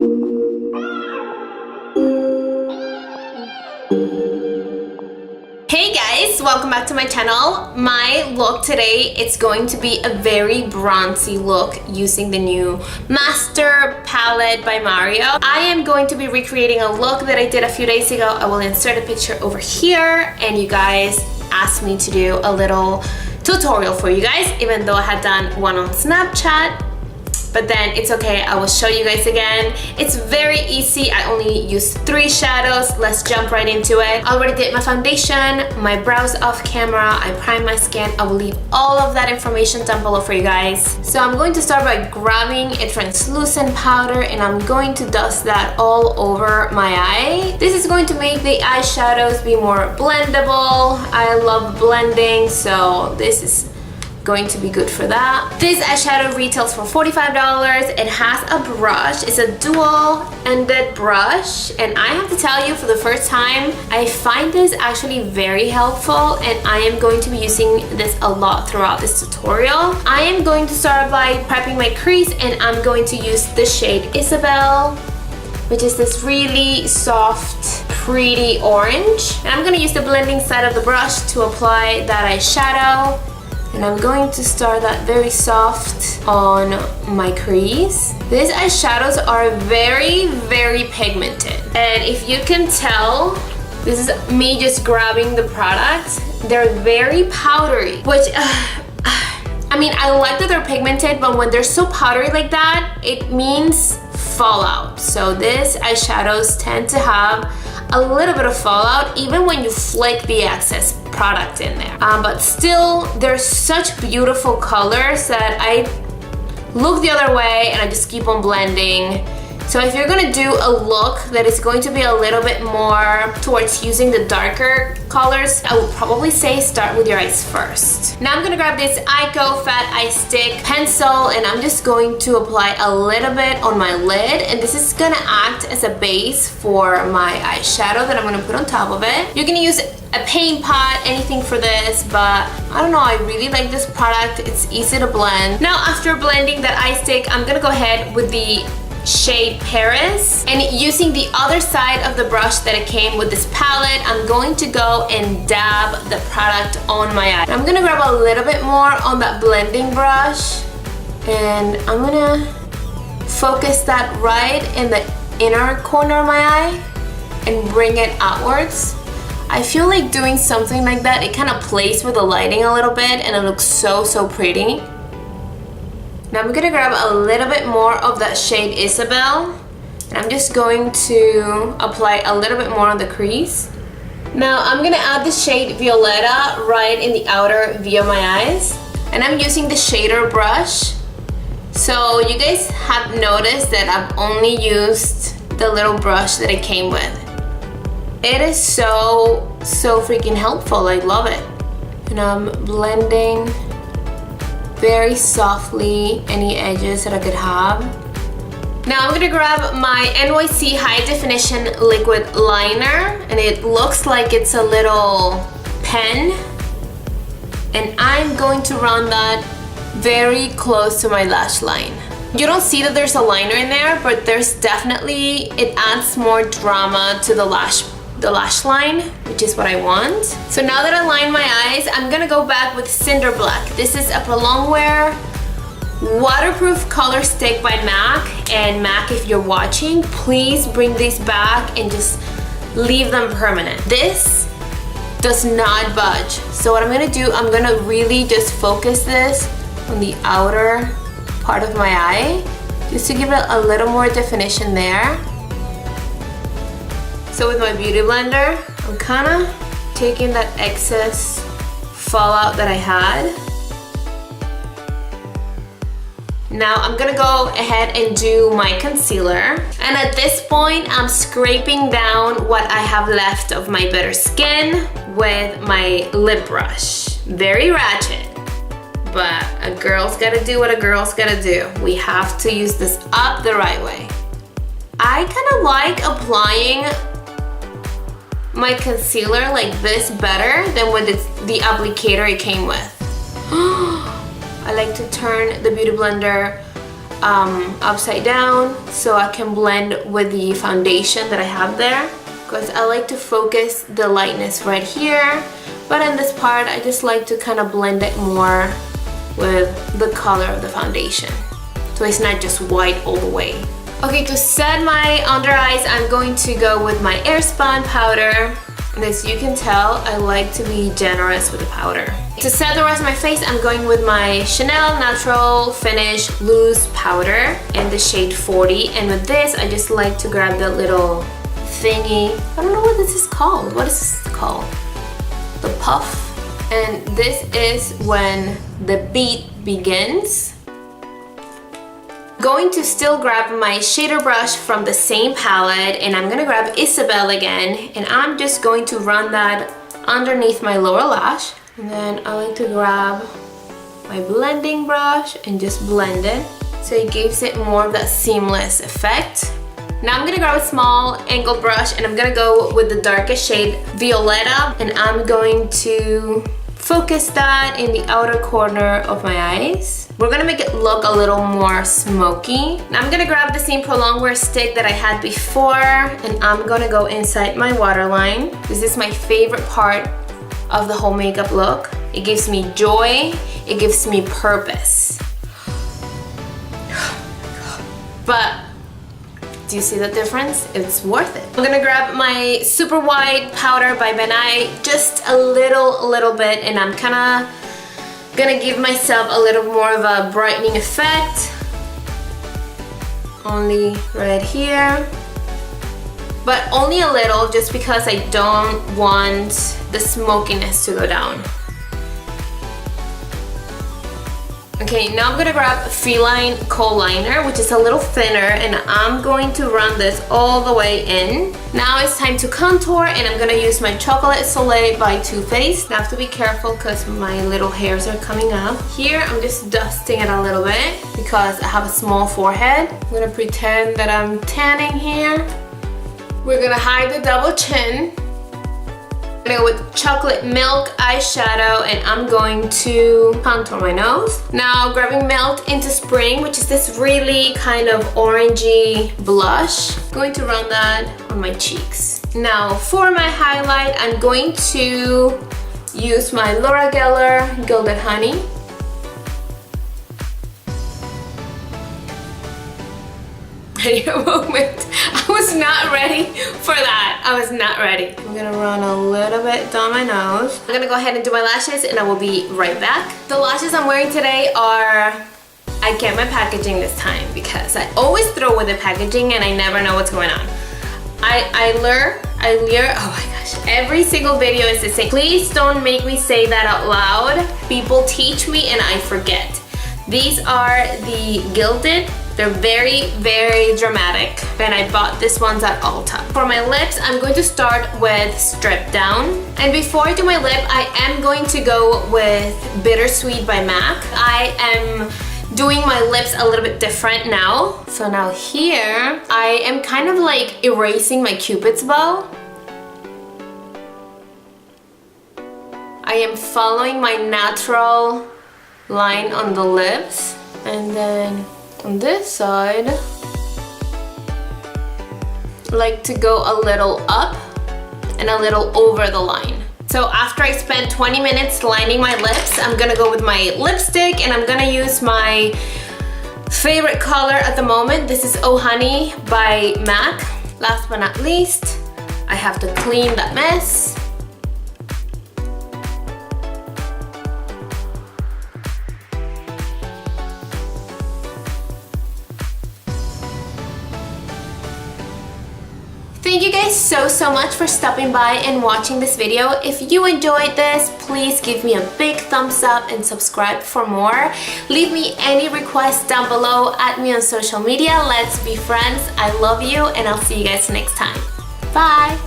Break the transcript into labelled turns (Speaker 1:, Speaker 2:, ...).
Speaker 1: Hey guys, welcome back to my channel. My look today, it's going to be a very bronzy look using the new Master palette by Mario. I am going to be recreating a look that I did a few days ago. I will insert a picture over here, and you guys asked me to do a little tutorial for you guys, even though I had done one on Snapchat. But then it's okay, I will show you guys again. It's very easy. I only used 3 shadows. Let's jump right into it. I already did my foundation, my brows off camera, I primed my skin. I will leave all of that information down below for you guys. So I'm going to start by grabbing a translucent powder and I'm going to dust that all over my eye. This is going to make the eyeshadows be more blendable. I love blending, so this is going to be good for that. This eyeshadow retails for $45. It has a brush. It's a dual-ended brush, and I have to tell you, for the first time, I find this actually very helpful, and I am going to be using this a lot throughout this tutorial. I am going to start by prepping my crease, and I'm going to use the shade Isabel, which is this really soft, pretty orange. And I'm gonna use the blending side of the brush to apply that eyeshadow. And I'm going to start that very soft on my crease. These eyeshadows are very, very pigmented. And if you can tell, this is me just grabbing the product. They're very powdery, which, I mean, I like that they're pigmented, but when they're so powdery like that, it means fallout. So these eyeshadows tend to have a little bit of fallout even when you flick the excess product in there, but still they're such beautiful colors that I look the other way and I just keep on blending. So if you're gonna do a look that is going to be a little bit more towards using the darker colors, I would probably say start with your eyes first. Now I'm gonna grab this Eyeko Fat Eye Stick pencil and I'm just going to apply a little bit on my lid, and this is gonna act as a base for my eyeshadow that I'm gonna put on top of it. You're gonna use a paint pot, anything for this, but I don't know, I really like this product. It's easy to blend. Now after blending that eye stick, I'm gonna go ahead with the shade Paris, and using the other side of the brush that it came with this palette, I'm going to go and dab the product on my eye. I'm gonna grab a little bit more on that blending brush and I'm gonna focus that right in the inner corner of my eye and bring it outwards. I feel like doing something like that, it kind of plays with the lighting a little bit and it looks so pretty. Now I'm gonna grab a little bit more of that shade Isabel, and I'm just going to apply a little bit more on the crease. Now I'm gonna add the shade Violetta right in the outer V of my eyes, and I'm using the shader brush. So you guys have noticed that I've only used the little brush that it came with. It is so freaking helpful. I love it. And I'm blending very softly any edges that I could have. Now I'm gonna grab my NYC High Definition Liquid Liner, and it looks like it's a little pen, and I'm going to run that very close to my lash line. You don't see that there's a liner in there, but there's definitely, it adds more drama to the lash line, which is what I want. So now that I lined my eyes, I'm gonna go back with Cinder Black. This is a prolonged wear waterproof color stick by MAC, and MAC, if you're watching, please bring these back and just leave them permanent. This does not budge. So what I'm gonna do, I'm gonna really just focus this on the outer part of my eye just to give it a little more definition there. So with my beauty blender, I'm kind of taking that excess fallout that I had. Now I'm gonna go ahead and do my concealer. And at this point, I'm scraping down what I have left of my bitter skin with my lip brush. Very ratchet, but a girl's gotta do what a girl's gotta do. We have to use this up the right way. I kind of like applying my concealer like this better than with the applicator it came with. I like to turn the beauty blender upside down so I can blend with the foundation that I have there, because I like to focus the lightness right here, but in this part I just like to kind of blend it more with the color of the foundation, so it's not just white all the way. Okay, to set my under eyes, I'm going to go with my Airspun powder. And as you can tell, I like to be generous with the powder. To set the rest of my face, I'm going with my Chanel Natural Finish Loose Powder in the shade 40. And with this, I just like to grab the little thingy. I don't know what this is called. What is this called? The puff. And this is when the beat begins. Going to still grab my shader brush from the same palette, and I'm gonna grab Isabel again, and I'm just going to run that underneath my lower lash. And then I like to grab my blending brush and just blend it so it gives it more of that seamless effect. Now I'm gonna grab a small angled brush and I'm gonna go with the darkest shade Violetta, and I'm going to focus that in the outer corner of my eyes. We're gonna make it look a little more smoky. Now I'm gonna grab the same Prolong Wear stick that I had before, and I'm gonna go inside my waterline. This is my favorite part of the whole makeup look. It gives me joy, it gives me purpose. But do you see the difference? It's worth it. I'm gonna grab my Super White powder by Ben Nye, just a little bit, and I'm kinda gonna give myself a little more of a brightening effect. Only right here. But only a little, just because I don't want the smokiness to go down. Okay, now I'm gonna grab Feline Khol liner, which is a little thinner, and I'm going to run this all the way in. Now it's time to contour, and I'm gonna use my Chocolate Soleil by Too Faced. I have to be careful because my little hairs are coming up. Here, I'm just dusting it a little bit because I have a small forehead. I'm gonna pretend that I'm tanning here. We're gonna hide the double chin. I'm gonna go with Chocolate Milk eyeshadow, and I'm going to contour my nose. Now grabbing Melt into Spring, which is this really kind of orangey blush. I'm going to run that on my cheeks. Now for my highlight, I'm going to use my Laura Geller Gilded Honey. A moment. I was not ready for that. I was not ready. I'm gonna run a little bit down my nose. I'm gonna go ahead and do my lashes, and I will be right back. The lashes I'm wearing today are, I get my packaging this time because I always throw with the packaging and I never know what's going on. Eyelure, oh my gosh, every single video is the same. Please don't make me say that out loud. People teach me and I forget. These are the Gilded. They're very dramatic, and I bought these ones at Ulta. For my lips, I'm going to start with Stripdown. And before I do my lip, I am going to go with Bittersweet by MAC. I am doing my lips a little bit different now. So now here, I am kind of like erasing my Cupid's bow. I am following my natural line on the lips, and then on this side, I like to go a little up and a little over the line. So after I spent 20 minutes lining my lips, I'm gonna go with my lipstick, and I'm gonna use my favorite color at the moment. This is Oh Honey by MAC. Last but not least, I have to clean that mess. Thank you guys so much for stopping by and watching this video. If you enjoyed this, please give me a big thumbs up and subscribe for more. Leave me any requests down below. Add me on social media. Let's be friends. I love you, and I'll see you guys next time. Bye!